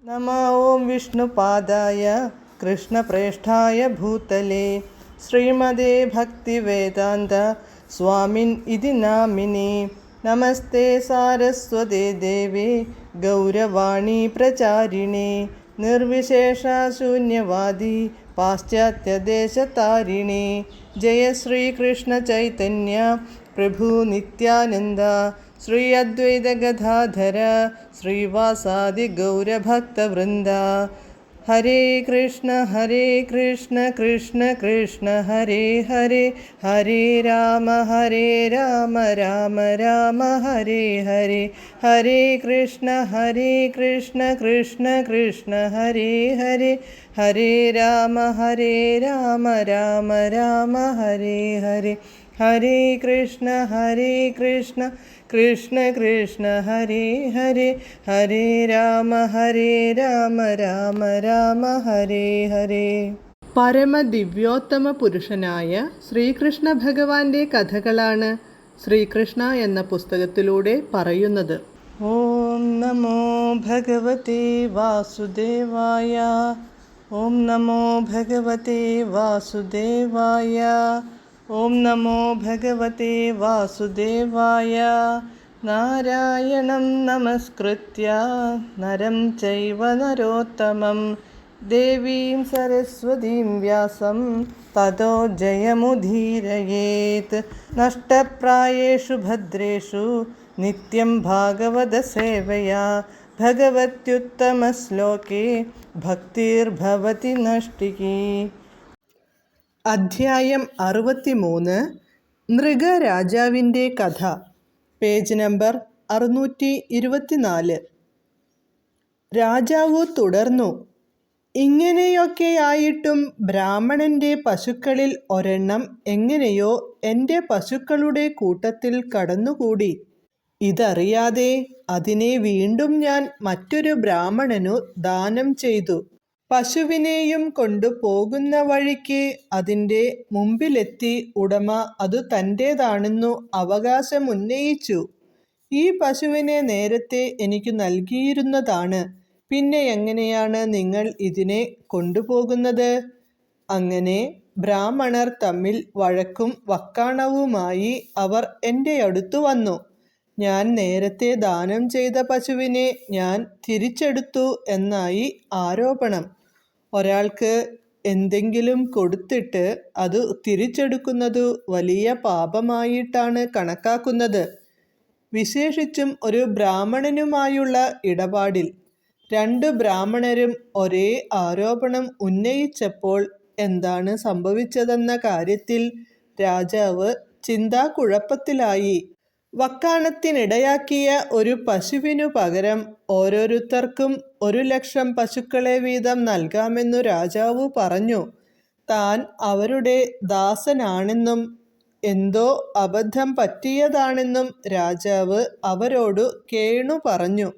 नमः ॐ विष्णुपादाय कृष्णप्रेष्ठाय भूतले श्रीमदे भक्तिवेदान्त स्वामिन् इति नामिने। नमस्ते सारस्वते देवे गौरवाणी प्रचारिणे निर्विशेषशून्यवादी पाश्चात्यदेशतारिणे। जय श्रीकृष्ण चैतन्य प्रभु नित्यानन्द श्री अद्वैत गदाधर श्रीवासादि गौरभक्तवृन्द। हरे कृष्ण कृष्ण कृष्ण हरे हरे, हरे राम राम राम हरे हरे। हरे कृष्ण कृष्ण कृष्ण हरे हरे, हरे राम राम राम हरे हरे। हरे कृष्ण कृष्ण कृष्ण हरे हरे, हरे राम राम हरे हरे. പരമദിവ്യോത്തമ പുരുഷനായ ശ്രീകൃഷ്ണ ഭഗവാന്റെ കഥകളാണ് ശ്രീകൃഷ്ണ എന്ന പുസ്തകത്തിലൂടെ പറയുന്നത്. ഓം നമോ ഭഗവതേ വാസുദേവായ, ഓം നമോ ഭഗവതേ വാസുദേവായ, ഓം നമോ ഭഗവതേ വാസുദേവായ. നാരായണം നമസ്കൃത്യ നരം ചൈവ നരോത്തമം ദേവീം സരസ്വതീം വ്യാസം തതോ ജയമുദീരയേത്. നഷ്ടപ്രായേഷു ഭദ്രേഷു നിത്യം ഭാഗവത സേവയാ ഭഗവത്യുത്തമശ്ലോകേ ഭക്തിർഭവതി നഷ്ടികീ. അധ്യായം 63 നൃഗരാജാവിൻ്റെ കഥ. Page number 624. രാജാവ് തുടർന്നു, ഇങ്ങനെയൊക്കെയായിട്ടും ബ്രാഹ്മണന്റെ പശുക്കളിൽ ഒരെണ്ണം എങ്ങനെയോ എൻ്റെ പശുക്കളുടെ കൂട്ടത്തിൽ കടന്നുകൂടി. ഇതറിയാതെ അതിനെ വീണ്ടും ഞാൻ മറ്റൊരു ബ്രാഹ്മണനു ദാനം ചെയ്തു. പശുവിനെയും കൊണ്ടു പോകുന്ന വഴിക്ക് അതിൻ്റെ മുമ്പിലെത്തി ഉടമ അതു തൻ്റേതാണെന്നു അവകാശമുന്നയിച്ചു. ഈ പശുവിനെ നേരത്തെ എനിക്ക് നൽകിയിരുന്നതാണ്, പിന്നെ എങ്ങനെയാണ് നിങ്ങൾ ഇതിനെ കൊണ്ടുപോകുന്നത്? അങ്ങനെ ബ്രാഹ്മണർ തമ്മിൽ വഴക്കും വക്കാണവുമായി അവർ എൻ്റെ അടുത്തു വന്നു. ഞാൻ നേരത്തെ ദാനം ചെയ്ത പശുവിനെ ഞാൻ തിരിച്ചെടുത്തു എന്നായി ആരോപണം. ഒരാൾക്ക് എന്തെങ്കിലും കൊടുത്തിട്ട് അത് തിരിച്ചെടുക്കുന്നതു വലിയ പാപമായിട്ടാണ് കണക്കാക്കുന്നത്. വിശേഷിച്ചും ഒരു ബ്രാഹ്മണനുമായുള്ള ഇടപാടിൽ. 2 ബ്രാഹ്മണരും ഒരേ ആരോപണം ഉന്നയിച്ചപ്പോൾ എന്താണ് സംഭവിച്ചതെന്ന കാര്യത്തിൽ രാജാവ് ചിന്താക്കുഴപ്പത്തിലായി. വക്കാണത്തിനിടയാക്കിയ ഒരു പശുവിനു പകരം ഓരോരുത്തർക്കും 1,00,000 പശുക്കളെ വീതം നൽകാമെന്നു രാജാവ് പറഞ്ഞു. താൻ അവരുടെ ദാസനാണെന്നും എന്തോ അബദ്ധം പറ്റിയതാണെന്നും രാജാവ് അവരോടു കേണു പറഞ്ഞു.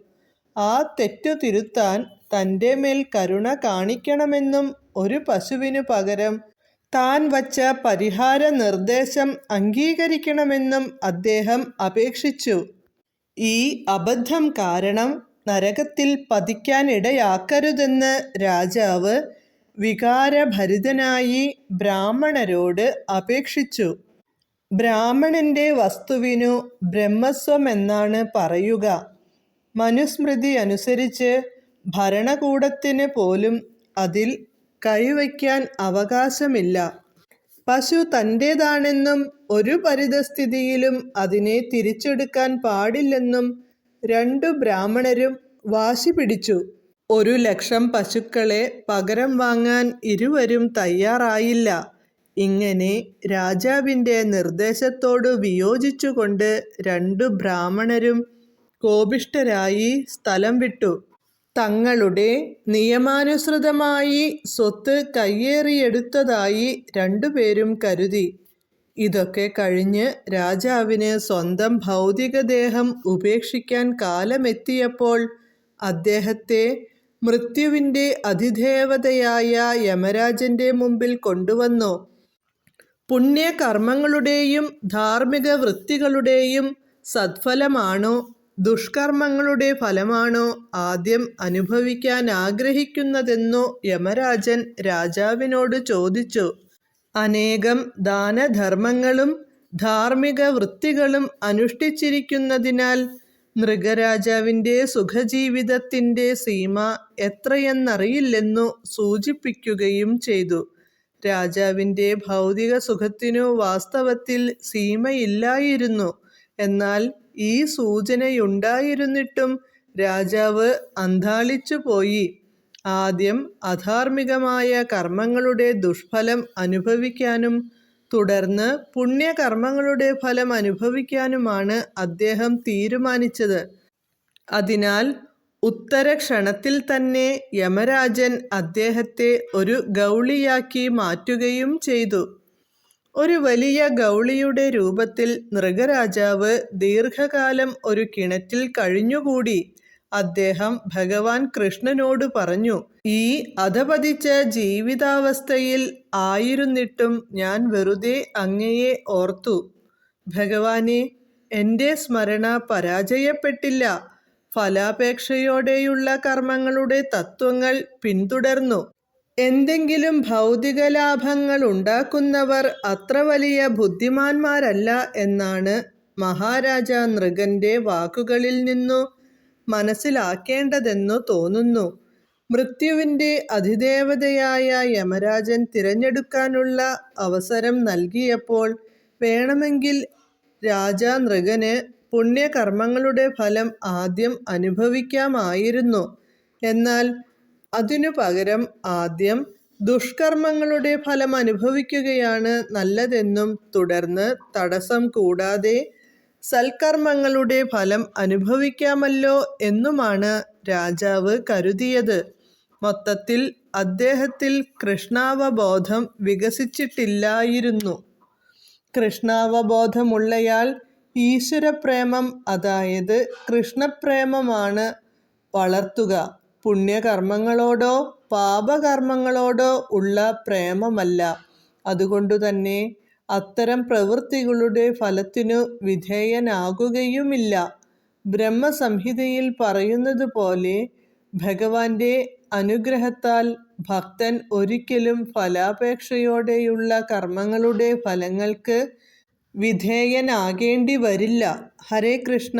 ആ തെറ്റു തിരുത്താൻ തൻ്റെ മേൽ കരുണ കാണിക്കണമെന്നും ഒരു പശുവിനു പകരം താൻ വച്ച പരിഹാര നിർദ്ദേശം അംഗീകരിക്കണമെന്നും അദ്ദേഹം അപേക്ഷിച്ചു. ഈ അബദ്ധം കാരണം നരകത്തിൽ പതിക്കാനിടയാക്കരുതെന്ന് രാജാവ് വികാരഭരിതനായി ബ്രാഹ്മണരോട് അപേക്ഷിച്ചു. ബ്രാഹ്മണന്റെ വസ്തുവിനു ബ്രഹ്മസ്വമെന്നാണ് പറയുക. മനുസ്മൃതി അനുസരിച്ച് ഭരണകൂടത്തിന് പോലും അതിൽ കൈവയ്ക്കാൻ അവകാശമില്ല. പശു തൻ്റേതാണെന്നും ഒരു പരിതസ്ഥിതിയിലും അതിനെ തിരിച്ചെടുക്കാൻ പാടില്ലെന്നും 2 ബ്രാഹ്മണരും വാശി പിടിച്ചു. 1,00,000 പശുക്കളെ പകരം വാങ്ങാൻ ഇരുവരും തയ്യാറായില്ല. ഇങ്ങനെ രാജാവിൻ്റെ നിർദ്ദേശത്തോട് വിയോജിച്ചുകൊണ്ട് 2 ബ്രാഹ്മണരും കോപിഷ്ഠരായി സ്ഥലം വിട്ടു. തങ്ങളുടെ നിയമാനുസൃതമായി സ്വത്ത് കയ്യേറിയെടുത്തതായി 2 പേരും കരുതി. ഇതൊക്കെ കഴിഞ്ഞ് രാജാവിന് സ്വന്തം ഭൗതികദേഹം ഉപേക്ഷിക്കാൻ കാലമെത്തിയപ്പോൾ അദ്ദേഹത്തെ മൃത്യുവിൻ്റെ അതിദേവതയായ യമരാജൻ്റെ മുമ്പിൽ കൊണ്ടുവന്നു. പുണ്യകർമ്മങ്ങളുടെയും ധാർമ്മിക വൃത്തികളുടെയും സദ്ഫലമാണോ ദുഷ്കർമ്മങ്ങളുടെ ഫലമാണോ ആദ്യം അനുഭവിക്കാൻ ആഗ്രഹിക്കുന്നതെന്നോ യമരാജൻ രാജാവിനോട് ചോദിച്ചു. അനേകം ദാനധർമ്മങ്ങളും ധാർമ്മിക വൃത്തികളും അനുഷ്ഠിച്ചിരിക്കുന്നതിനാൽ മൃഗരാജാവിൻ്റെ സുഖജീവിതത്തിൻ്റെ സീമ എത്രയെന്നറിയില്ലെന്നു സൂചിപ്പിക്കുകയും ചെയ്തു. രാജാവിൻ്റെ ഭൗതിക സുഖത്തിനു വാസ്തവത്തിൽ സീമയില്ലായിരുന്നു. എന്നാൽ ഈ സൂചനയുണ്ടായിരുന്നിട്ടും രാജാവ് അന്ധാളിച്ചുപോയി. ആദ്യം അധാർമികമായ കർമ്മങ്ങളുടെ ദുഷ്ഫലം അനുഭവിക്കാനും തുടർന്ന് പുണ്യകർമ്മങ്ങളുടെ ഫലം അനുഭവിക്കാനുമാണ് അദ്ദേഹം തീരുമാനിച്ചത്. അതിനാൽ ഉത്തരക്ഷണത്തിൽ തന്നെ യമരാജൻ അദ്ദേഹത്തെ ഒരു ഗൗളിയാക്കി മാറ്റുകയും ചെയ്തു. ഒരു വലിയ ഗൗളിയുടെ രൂപത്തിൽ മൃഗരാജാവ് ദീർഘകാലം ഒരു കിണറ്റിൽ കഴിഞ്ഞുകൂടി. അദ്ദേഹം ഭഗവാൻ കൃഷ്ണനോട് പറഞ്ഞു, ഈ അധപതിച്ച ജീവിതാവസ്ഥയിൽ ആയിരുന്നിട്ടും ഞാൻ വെറുതെ അങ്ങയെ ഓർത്തു. ഭഗവാനെ, എൻ്റെ സ്മരണ പരാജയപ്പെട്ടില്ല. ഫലാപേക്ഷയോടെയുള്ള കർമ്മങ്ങളുടെ തത്വങ്ങൾ പിന്തുടർന്നു. എന്തെങ്കിലും ഭൗതിക ലാഭങ്ങൾ ഉണ്ടാക്കുന്നവർ അത്ര വലിയ ബുദ്ധിമാന്മാരല്ല എന്നാണ് മഹാരാജ നൃഗൻ്റെ വാക്കുകളിൽ നിന്നു മനസ്സിലാക്കേണ്ടതെന്നു തോന്നുന്നു. മൃത്യുവിൻ്റെ അധിദേവതയായ യമരാജൻ തിരഞ്ഞെടുക്കാനുള്ള അവസരം നൽകിയപ്പോൾ വേണമെങ്കിൽ രാജാ നൃഗന് പുണ്യകർമ്മങ്ങളുടെ ഫലം ആദ്യം അനുഭവിക്കാമായിരുന്നു. എന്നാൽ അതിനു പകരം ആദ്യം ദുഷ്കർമ്മങ്ങളുടെ ഫലം അനുഭവിക്കുകയാണ് നല്ലതെന്നും തുടർന്ന് തടസ്സം കൂടാതെ സൽക്കർമ്മങ്ങളുടെ ഫലം അനുഭവിക്കാമല്ലോ എന്നുമാണ് രാജാവ് കരുതിയത്. മൊത്തത്തിൽ അദ്ദേഹത്തിൽ കൃഷ്ണാവബോധം വികസിച്ചിട്ടില്ലായിരുന്നു. കൃഷ്ണാവബോധമുള്ളയാൾ ഈശ്വരപ്രേമം, അതായത് കൃഷ്ണപ്രേമമാണ് വളർത്തുക. പുണ്യകർമ്മങ്ങളോടോ പാപകർമ്മങ്ങളോടോ ഉള്ള പ്രേമമല്ല. അതുകൊണ്ടുതന്നെ അത്തരം പ്രവൃത്തികളുടെ ഫലത്തിനു വിധേയനാകുകയുമില്ല. ബ്രഹ്മസംഹിതയിൽ പറയുന്നത് പോലെ ഭഗവാന്റെ അനുഗ്രഹത്താൽ ഭക്തൻ ഒരിക്കലും ഫലാപേക്ഷയോടെയുള്ള കർമ്മങ്ങളുടെ ഫലങ്ങൾക്ക് വിധേയനാകേണ്ടി വരില്ല. ഹരേ കൃഷ്ണ.